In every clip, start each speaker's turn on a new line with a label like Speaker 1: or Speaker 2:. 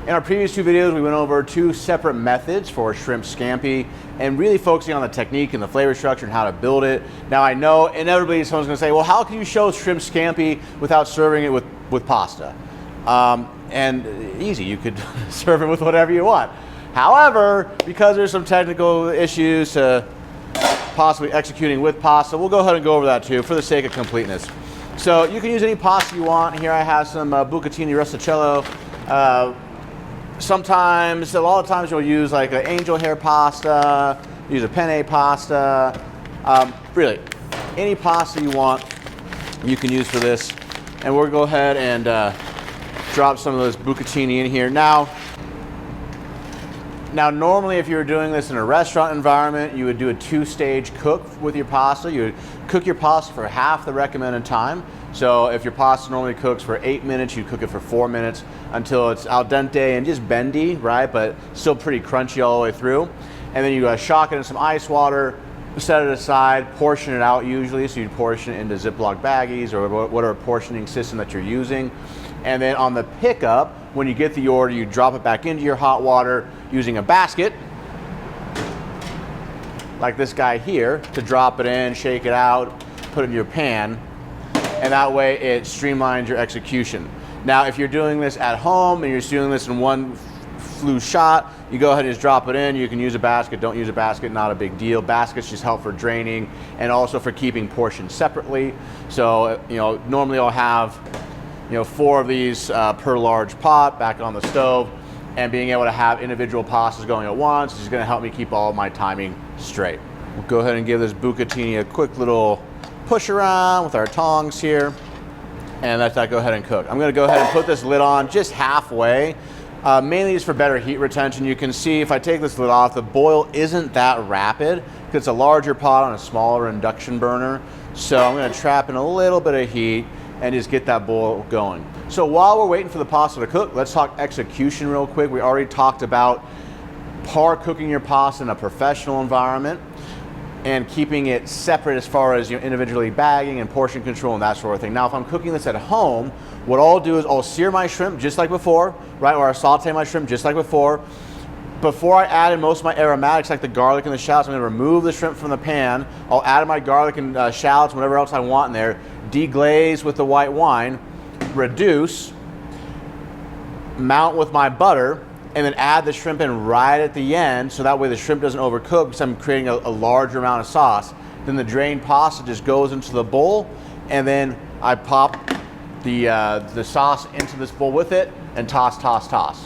Speaker 1: In our previous two videos, we went over two separate methods for shrimp scampi and really focusing on the technique and the flavor structure and how to build it. Now I know inevitably someone's gonna say, well, how can you show shrimp scampi without serving it with pasta? And easy, you could serve it with whatever you want. However, because there's some technical issues to possibly executing with pasta, we'll go ahead and go over that too for the sake of completeness. So you can use any pasta you want. Here I have some bucatini rustichello. Sometimes, a lot of times you'll use like an angel hair pasta, use a penne pasta. Really, any pasta you want, you can use for this. And we'll go ahead and drop some of those bucatini in here. Now, normally if you were doing this in a restaurant environment, you would do a two-stage cook with your pasta. You would cook your pasta for half the recommended time. So if your pasta normally cooks for 8 minutes, you cook it for 4 minutes until it's al dente and just bendy, right? But still pretty crunchy all the way through. And then you shock it in some ice water, set it aside, portion it out usually. So you portion it into Ziploc baggies or whatever portioning system that you're using. And then on the pickup, when you get the order, you drop it back into your hot water using a basket, like this guy here, to drop it in, shake it out, put it in your pan, and that way it streamlines your execution. Now, if you're doing this at home and you're doing this in one flu shot, you go ahead and just drop it in. You can use a basket, don't use a basket, not a big deal. Baskets just help for draining and also for keeping portions separately. So, normally I'll have 4 of these per large pot back on the stove, and being able to have individual pastas going at once is going to help me keep all of my timing straight. We'll go ahead and give this bucatini a quick little push around with our tongs here, and let that go ahead and cook. I'm going to go ahead and put this lid on just halfway, mainly just for better heat retention. You can see if I take this lid off, the boil isn't that rapid because it's a larger pot on a smaller induction burner. So I'm going to trap in a little bit of heat and just get that boil going. So while we're waiting for the pasta to cook, let's talk execution real quick. We already talked about par cooking your pasta in a professional environment and keeping it separate as far as individually bagging and portion control and that sort of thing. Now, if I'm cooking this at home, what I'll do is I'll sear my shrimp just like before, right? Or I'll saute my shrimp just like before. Before I add in most of my aromatics like the garlic and the shallots, I'm going to remove the shrimp from the pan. I'll add my garlic and shallots, whatever else I want in there, deglaze with the white wine, reduce, mount with my butter, and then add the shrimp in right at the end, so that way the shrimp doesn't overcook because I'm creating a larger amount of sauce. Then the drained pasta just goes into the bowl, and then I pop the sauce into this bowl with it and toss,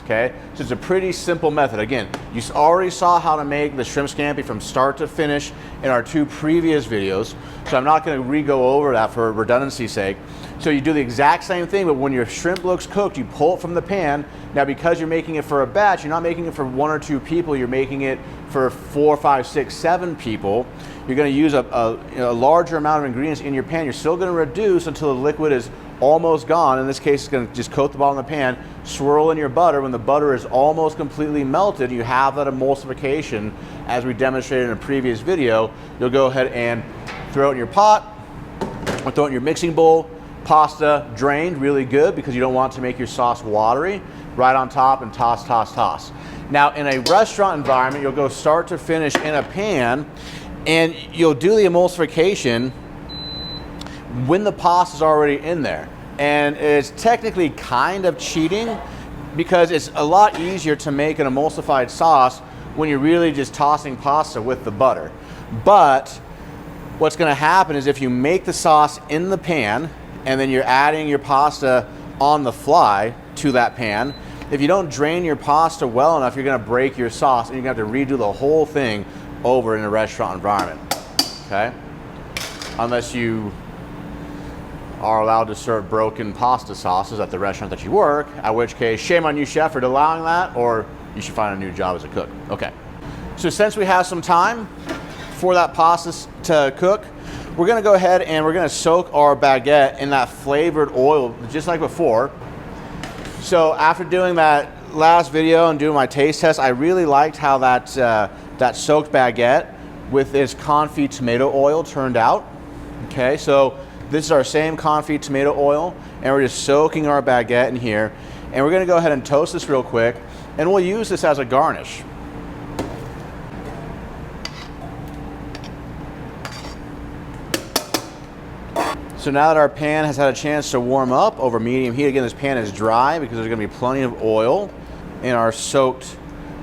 Speaker 1: okay? So it's a pretty simple method. Again, you already saw how to make the shrimp scampi from start to finish in our 2 previous videos, so I'm not gonna re-go over that for redundancy's sake. So you do the exact same thing, but when your shrimp looks cooked, you pull it from the pan. Now, because you're making it for a batch, you're not making it for 1 or 2 people, you're making it for 4, 5, 6, 7 people. You're gonna use a larger amount of ingredients in your pan. You're still gonna reduce until the liquid is almost gone. In this case, it's gonna just coat the bottom of the pan, swirl in your butter. When the butter is almost completely melted, you have that emulsification, as we demonstrated in a previous video. You'll go ahead and throw it in your pot, or throw it in your mixing bowl. Pasta drained really good because you don't want to make your sauce watery. Right on top and toss. Now, in a restaurant environment, you'll go start to finish in a pan, and you'll do the emulsification when the pasta is already in there. And it's technically kind of cheating because it's a lot easier to make an emulsified sauce when you're really just tossing pasta with the butter. But what's going to happen is if you make the sauce in the pan and then you're adding your pasta on the fly to that pan, if you don't drain your pasta well enough, you're going to break your sauce and you're going to have to redo the whole thing over in a restaurant environment, okay? Unless you are allowed to serve broken pasta sauces at the restaurant that you work, at which case, shame on you, chef, for allowing that, or you should find a new job as a cook. Okay, so since we have some time for that pasta to cook, we're gonna go ahead and we're gonna soak our baguette in that flavored oil, just like before. So after doing that last video and doing my taste test, I really liked how that soaked baguette with its confit tomato oil turned out. Okay, so this is our same confit tomato oil, and we're just soaking our baguette in here. And we're gonna go ahead and toast this real quick, and we'll use this as a garnish. So now that our pan has had a chance to warm up over medium heat, again, this pan is dry because there's gonna be plenty of oil in our soaked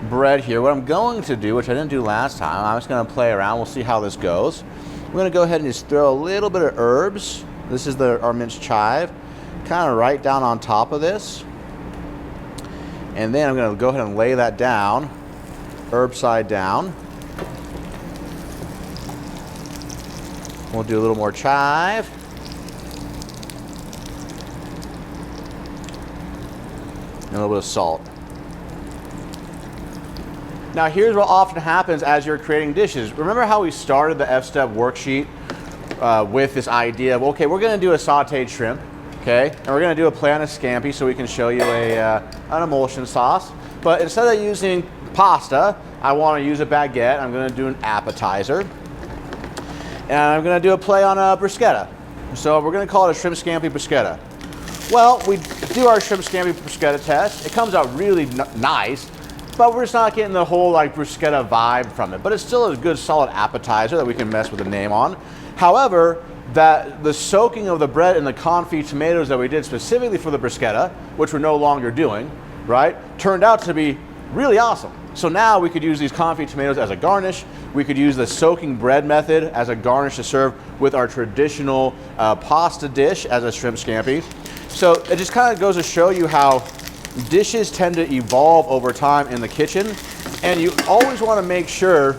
Speaker 1: bread here. What I'm going to do, which I didn't do last time, I'm just gonna play around. We'll see how this goes. We're gonna go ahead and just throw a little bit of herbs. This is our minced chive, kind of right down on top of this. And then I'm gonna go ahead and lay that down, herb side down. We'll do a little more chive. And a little bit of salt. Now here's what often happens as you're creating dishes. Remember how we started the F-step worksheet with this idea of, okay, we're gonna do a sauteed shrimp, okay? And we're gonna do a plan of scampi so we can show you an emulsion sauce. But instead of using pasta, I wanna use a baguette. I'm gonna do an appetizer. And I'm gonna do a play on a bruschetta. So we're gonna call it a shrimp scampi bruschetta. Well, we do our shrimp scampi bruschetta test. It comes out really nice, but we're just not getting the whole like bruschetta vibe from it. But it's still a good solid appetizer that we can mess with the name on. However, the soaking of the bread in the confit tomatoes that we did specifically for the bruschetta, which we're no longer doing, right, turned out to be really awesome. So now we could use these confit tomatoes as a garnish. We could use the soaking bread method as a garnish to serve with our traditional pasta dish as a shrimp scampi. So it just kind of goes to show you how dishes tend to evolve over time in the kitchen, and you always want to make sure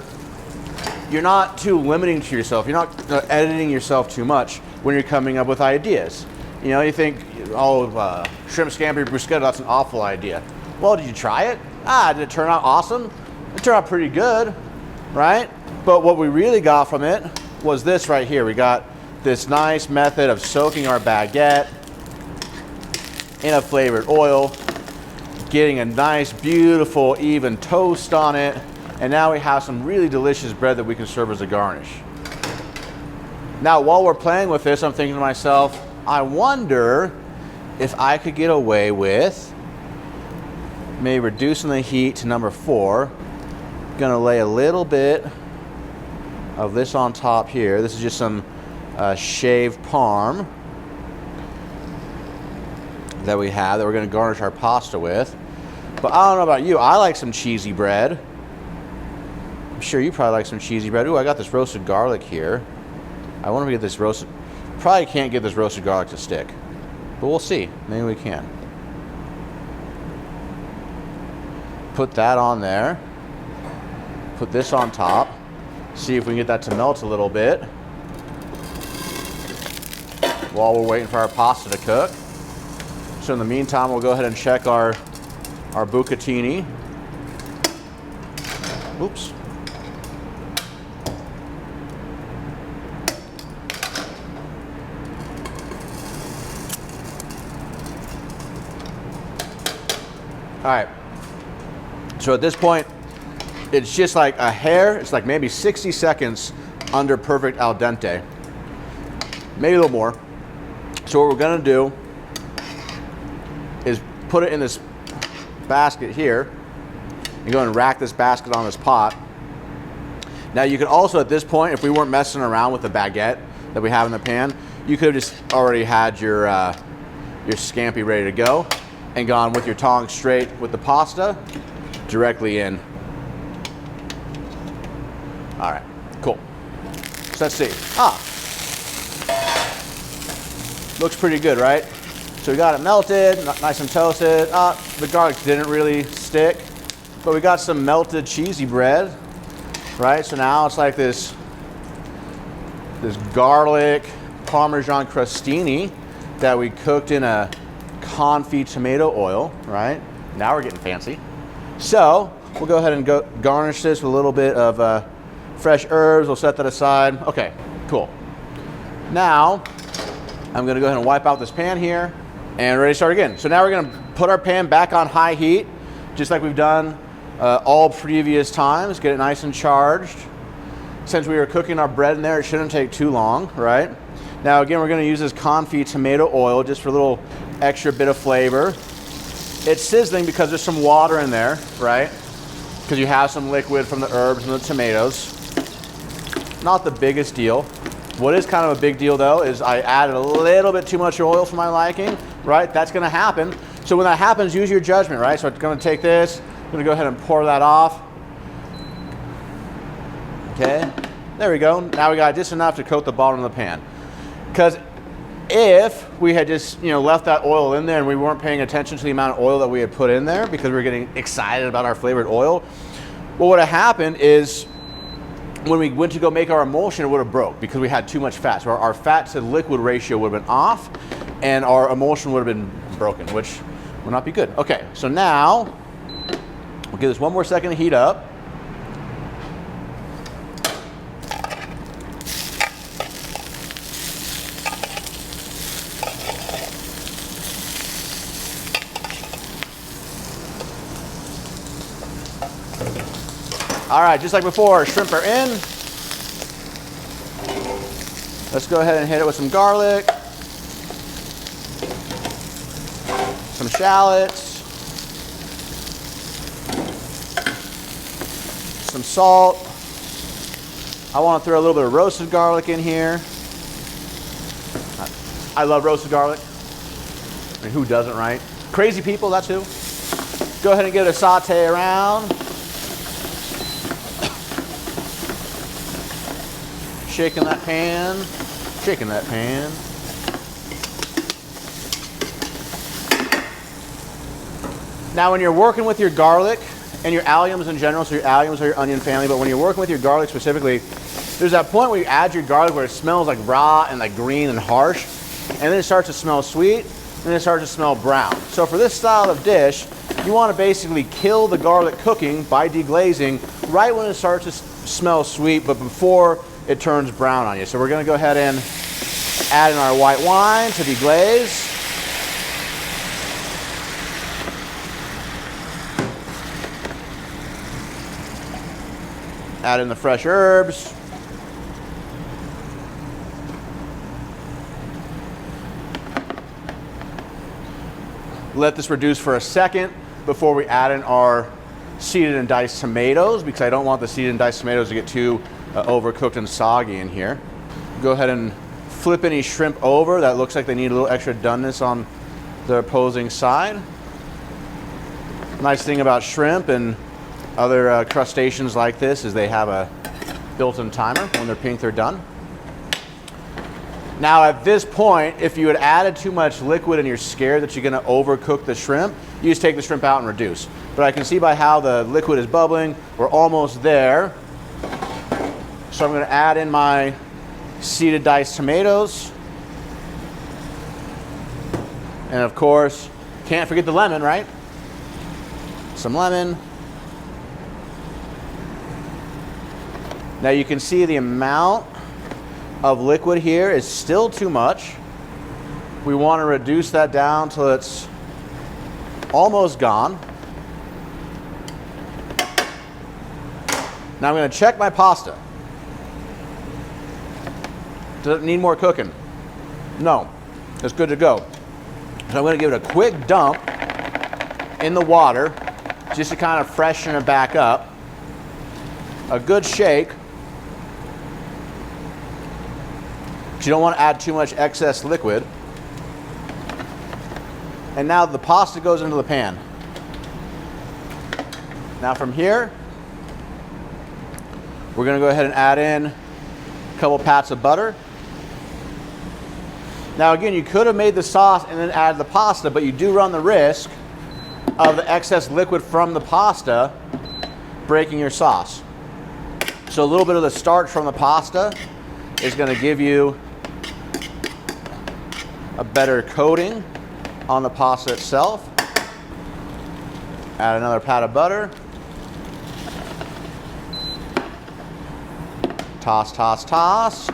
Speaker 1: you're not too limiting to yourself. You're not editing yourself too much when you're coming up with ideas. You know, you think, oh, shrimp scampi bruschetta, that's an awful idea. Well, did you try it? Did it turn out awesome? It turned out pretty good, right? But what we really got from it was this right here. We got this nice method of soaking our baguette in a flavored oil, getting a nice, beautiful, even toast on it, and now we have some really delicious bread that we can serve as a garnish. Now, while we're playing with this, I'm thinking to myself, I wonder if I could get away with maybe reducing the heat to number 4. Gonna lay a little bit of this on top here. This is just some shaved parm that we have that we're going to garnish our pasta with. But I don't know about you, I like some cheesy bread. I'm sure you probably like some cheesy bread. Ooh, I got this roasted garlic here. I want to get this roasted, probably can't get this roasted garlic to stick, but we'll see, maybe we can. Put that on there, put this on top, see if we can get that to melt a little bit while we're waiting for our pasta to cook. So in the meantime, we'll go ahead and check our bucatini. Oops. All right. So at this point, it's just like a hair. It's like maybe 60 seconds under perfect al dente. Maybe a little more. So what we're gonna do is put it in this basket here and go and rack this basket on this pot. Now you could also at this point, if we weren't messing around with the baguette that we have in the pan, you could have just already had your scampi ready to go and gone with your tongs straight with the pasta directly in. All right, cool. So let's see. Looks pretty good, right? So we got it melted, nice and toasted. The garlic didn't really stick, but we got some melted cheesy bread, right? So now it's like this garlic Parmesan crostini that we cooked in a confit tomato oil, right? Now we're getting fancy. So we'll go ahead and garnish this with a little bit of fresh herbs. We'll set that aside. Okay, cool. Now I'm gonna go ahead and wipe out this pan here and ready to start again. So now we're gonna put our pan back on high heat, just like we've done all previous times. Get it nice and charged. Since we were cooking our bread in there, it shouldn't take too long, right? Now again, we're gonna use this confit tomato oil just for a little extra bit of flavor. It's sizzling because there's some water in there, right? Because you have some liquid from the herbs and the tomatoes. Not the biggest deal. What is kind of a big deal though is I added a little bit too much oil for my liking, right? That's gonna happen. So when that happens, use your judgment, right? So I'm gonna take this, I'm gonna go ahead and pour that off. Okay, there we go. Now we got just enough to coat the bottom of the pan. Because if we had just, you know, left that oil in there and we weren't paying attention to the amount of oil that we had put in there because we were getting excited about our flavored oil, what would have happened is when we went to go make our emulsion, it would have broke because we had too much fat. So our fat to liquid ratio would have been off and our emulsion would have been broken, which would not be good. Okay, so now we'll give this one more second to heat up. All right, just like before, shrimp are in. Let's go ahead and hit it with some garlic, some shallots, some salt. I want to throw a little bit of roasted garlic in here. I love roasted garlic. I mean, who doesn't, right? Crazy people, that's who. Go ahead and give it a saute around. Shaking that pan, shaking that pan. Now when you're working with your garlic and your alliums in general, so your alliums are your onion family, but when you're working with your garlic specifically, there's that point where you add your garlic where it smells like raw and like green and harsh, and then it starts to smell sweet, and then it starts to smell brown. So for this style of dish, you want to basically kill the garlic cooking by deglazing right when it starts to smell sweet, but before it turns brown on you. So we're going to go ahead and add in our white wine to deglaze. Add in the fresh herbs. Let this reduce for a second before we add in our seeded and diced tomatoes, because I don't want the seeded and diced tomatoes to get too overcooked and soggy in here. Go ahead and flip any shrimp over that looks like they need a little extra doneness on the opposing side. Nice thing about shrimp and other crustaceans like this is they have a built-in timer. When they're pink, they're done. Now at this point, if you had added too much liquid and you're scared that you're going to overcook the shrimp, you just take the shrimp out and reduce. But I can see by how the liquid is bubbling, we're almost there. So I'm going to add in my seeded diced tomatoes. And of course, can't forget the lemon, right? Some lemon. Now you can see the amount of liquid here is still too much. We want to reduce that down till it's almost gone. Now I'm going to check my pasta. Does it need more cooking? No, it's good to go. So I'm going to give it a quick dump in the water just to kind of freshen it back up. A good shake. You don't want to add too much excess liquid. And now the pasta goes into the pan. Now from here, we're going to go ahead and add in a couple pats of butter. Now again, you could have made the sauce and then added the pasta, but you do run the risk of the excess liquid from the pasta breaking your sauce. So a little bit of the starch from the pasta is going to give you a better coating on the pasta itself. Add another pat of butter. Toss, toss, toss.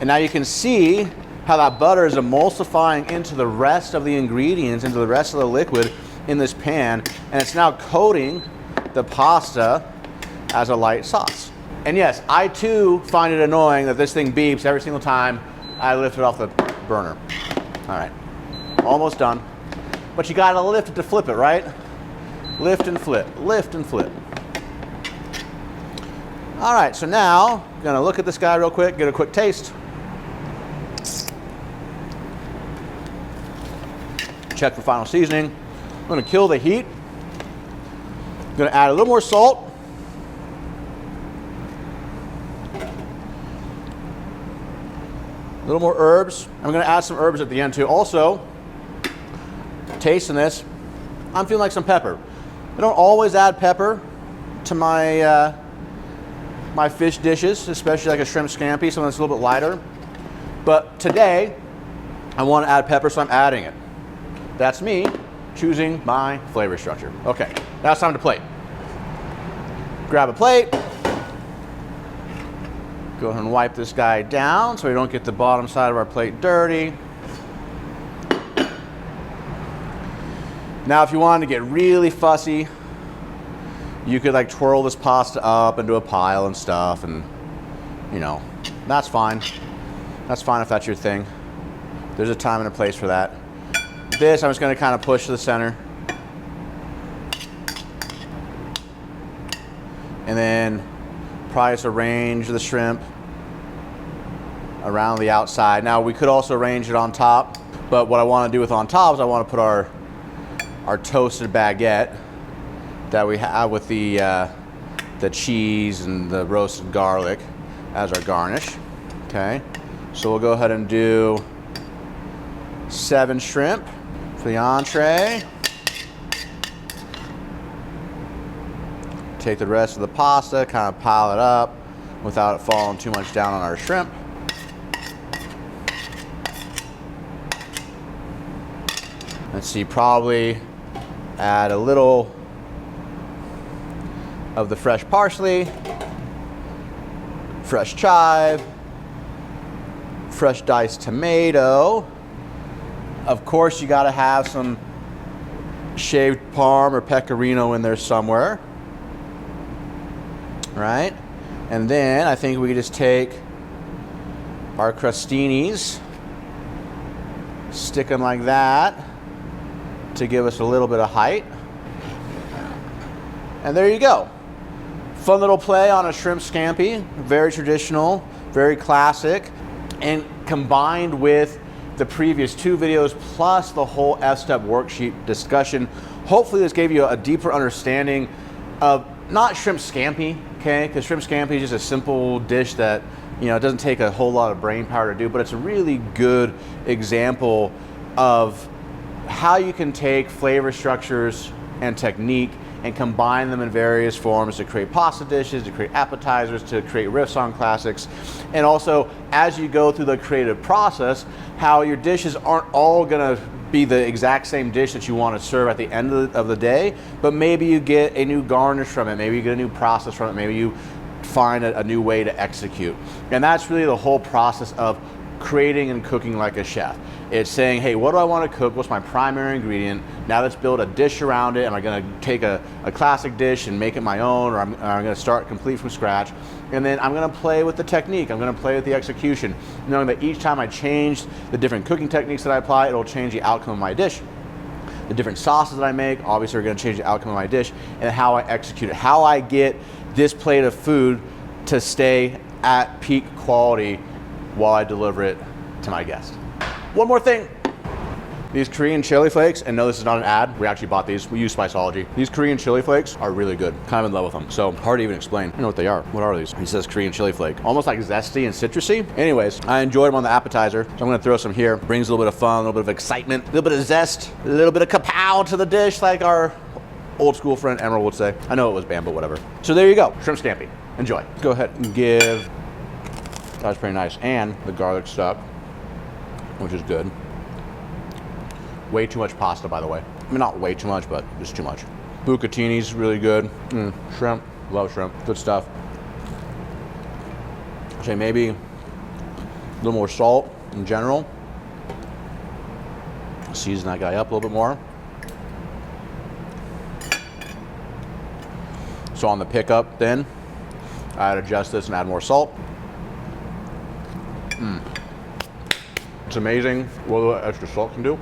Speaker 1: And now you can see how that butter is emulsifying into the rest of the ingredients, into the rest of the liquid in this pan, and it's now coating the pasta as a light sauce. And yes, I too find it annoying that this thing beeps every single time I lift it off the burner. All right, almost done. But you gotta lift it to flip it, right? Lift and flip, lift and flip. All right, so now I'm gonna look at this guy real quick, get a quick taste. Check for final seasoning. I'm gonna kill the heat. I'm gonna add a little more salt. A little more herbs. I'm gonna add some herbs at the end too. Also, tasting this, I'm feeling like some pepper. I don't always add pepper to my my fish dishes, especially like a shrimp scampi, something that's a little bit lighter. But today, I want to add pepper, so I'm adding it. That's me choosing my flavor structure. Okay, now it's time to plate. Grab a plate. Go ahead and wipe this guy down so we don't get the bottom side of our plate dirty. Now if you wanted to get really fussy, you could like twirl this pasta up into a pile and stuff, and you know, that's fine. That's fine if that's your thing. There's a time and a place for that. This I'm just gonna kind of push to the center. And then probably just arrange the shrimp around the outside. Now we could also arrange it on top, but what I want to do with on top is I want to put our toasted baguette that we have with the cheese and the roasted garlic as our garnish. Okay, so we'll go ahead and do 7 shrimp for the entree. Take the rest of the pasta, kind of pile it up without it falling too much down on our shrimp. Let's see, probably add a little of the fresh parsley, fresh chive, fresh diced tomato. Of course, you gotta have some shaved parm or pecorino in there somewhere. Right? And then I think we could just take our crostinis, stick them like that to give us a little bit of height. And there you go. Fun little play on a shrimp scampi, very traditional, very classic, and combined with the previous 2 videos plus the whole F-step worksheet discussion. Hopefully this gave you a deeper understanding of not shrimp scampi, okay? Because shrimp scampi is just a simple dish that, you know, it doesn't take a whole lot of brain power to do, but it's a really good example of how you can take flavor structures and technique and combine them in various forms to create pasta dishes, to create appetizers, to create riffs on classics. And also, as you go through the creative process, how your dishes aren't all gonna be the exact same dish that you want to serve at the end of the day, but maybe you get a new garnish from it, maybe you get a new process from it, maybe you find a new way to execute. And that's really the whole process of creating and cooking like a chef. It's saying, hey, what do I want to cook? What's my primary ingredient? Now let's build a dish around it. Am I going to take a classic dish and make it my own, or I'm going to start complete from scratch? And then I'm going to play with the technique. I'm going to play with the execution, knowing that each time I change the different cooking techniques that I apply, it'll change the outcome of my dish. The different sauces that I make, obviously, are going to change the outcome of my dish, and how I execute it, how I get this plate of food to stay at peak quality while I deliver it to my guest. One more thing. These Korean chili flakes, and no, this is not an ad. We actually bought these. We use Spiceology. These Korean chili flakes are really good. Kind of in love with them. So hard to even explain. I don't know what they are. What are these? He says Korean chili flake. Almost like zesty and citrusy. Anyways, I enjoyed them on the appetizer, so I'm gonna throw some here. Brings a little bit of fun, a little bit of excitement, a little bit of zest, a little bit of kapow to the dish, like our old school friend Emerald would say. I know it was Bam, but whatever. So there you go. Shrimp scampi. Enjoy. Go ahead and give. That's pretty nice. And the garlic stuck, which is good. Way too much pasta, by the way. I mean, not way too much, but just too much. Bucatini's really good. Shrimp, love shrimp, good stuff. Say maybe a little more salt in general. Season that guy up a little bit more. So on the pickup then, I'd adjust this and add more salt. It's amazing what a little extra salt can do.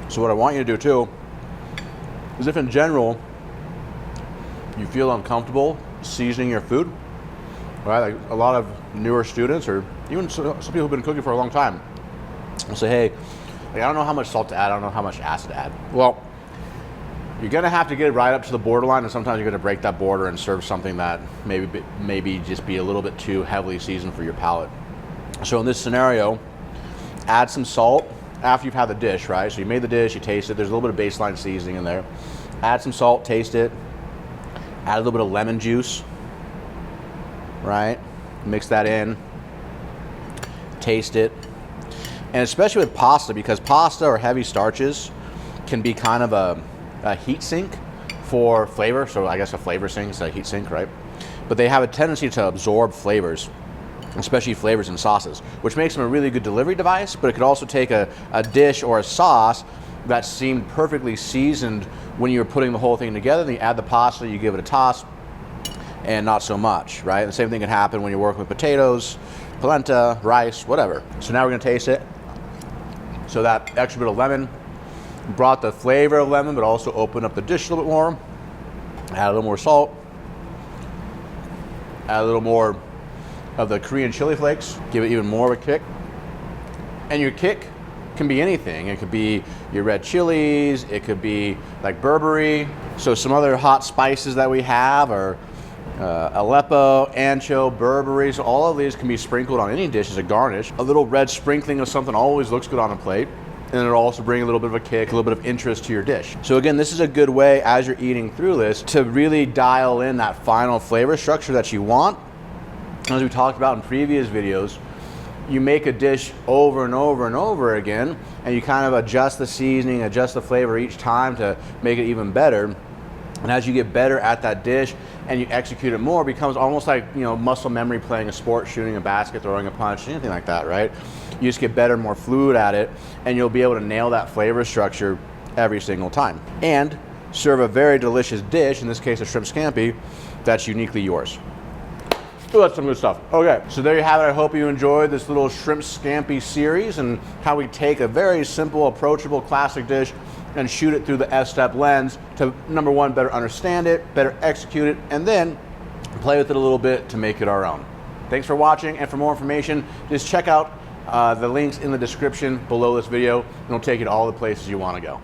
Speaker 1: So what I want you to do too is, if in general you feel uncomfortable seasoning your food, right? Like a lot of newer students, or even some people who've been cooking for a long time, will say, hey, like, I don't know how much salt to add, I don't know how much acid to add. Well, you're gonna have to get it right up to the borderline, and sometimes you're gonna break that border and serve something that maybe just be a little bit too heavily seasoned for your palate. So in this scenario, add some salt after you've had the dish, right? So you made the dish, you taste it, there's a little bit of baseline seasoning in there. Add some salt, taste it. Add a little bit of lemon juice, right? Mix that in, taste it. And especially with pasta, because pasta or heavy starches can be kind of a heat sink for flavor. So I guess a flavor sink is a heat sink, right? But they have a tendency to absorb flavors, especially flavors in sauces, which makes them a really good delivery device. But it could also take a dish or a sauce that seemed perfectly seasoned when you were putting the whole thing together, then you add the pasta, you give it a toss, and not so much, right? The same thing can happen when you're working with potatoes, polenta, rice, whatever. So now we're gonna taste it. So that extra bit of lemon brought the flavor of lemon, but also opened up the dish a little bit more. Add a little more salt. Add a little more of the Korean chili flakes. Give it even more of a kick. And your kick can be anything. It could be your red chilies, it could be like Burberry. So some other hot spices that we have are Aleppo, ancho, Burberry. So all of these can be sprinkled on any dish as a garnish. A little red sprinkling of something always looks good on a plate. And it'll also bring a little bit of a kick, a little bit of interest to your dish. So again, this is a good way as you're eating through this to really dial in that final flavor structure that you want. As we talked about in previous videos, you make a dish over and over and over again, and you kind of adjust the seasoning, adjust the flavor each time to make it even better. And as you get better at that dish and you execute it more, it becomes almost like, you know, muscle memory playing a sport, shooting a basket, throwing a punch, anything like that, right? You just get better, more fluid at it, and you'll be able to nail that flavor structure every single time. And serve a very delicious dish, in this case a shrimp scampi, that's uniquely yours. Oh, that's some good stuff. Okay, so there you have it. I hope you enjoyed this little shrimp scampi series and how we take a very simple, approachable, classic dish and shoot it through the S-step lens to, number one, better understand it, better execute it, and then play with it a little bit to make it our own. Thanks for watching, and for more information, just check out the links in the description below this video, and it'll take you to all the places you want to go.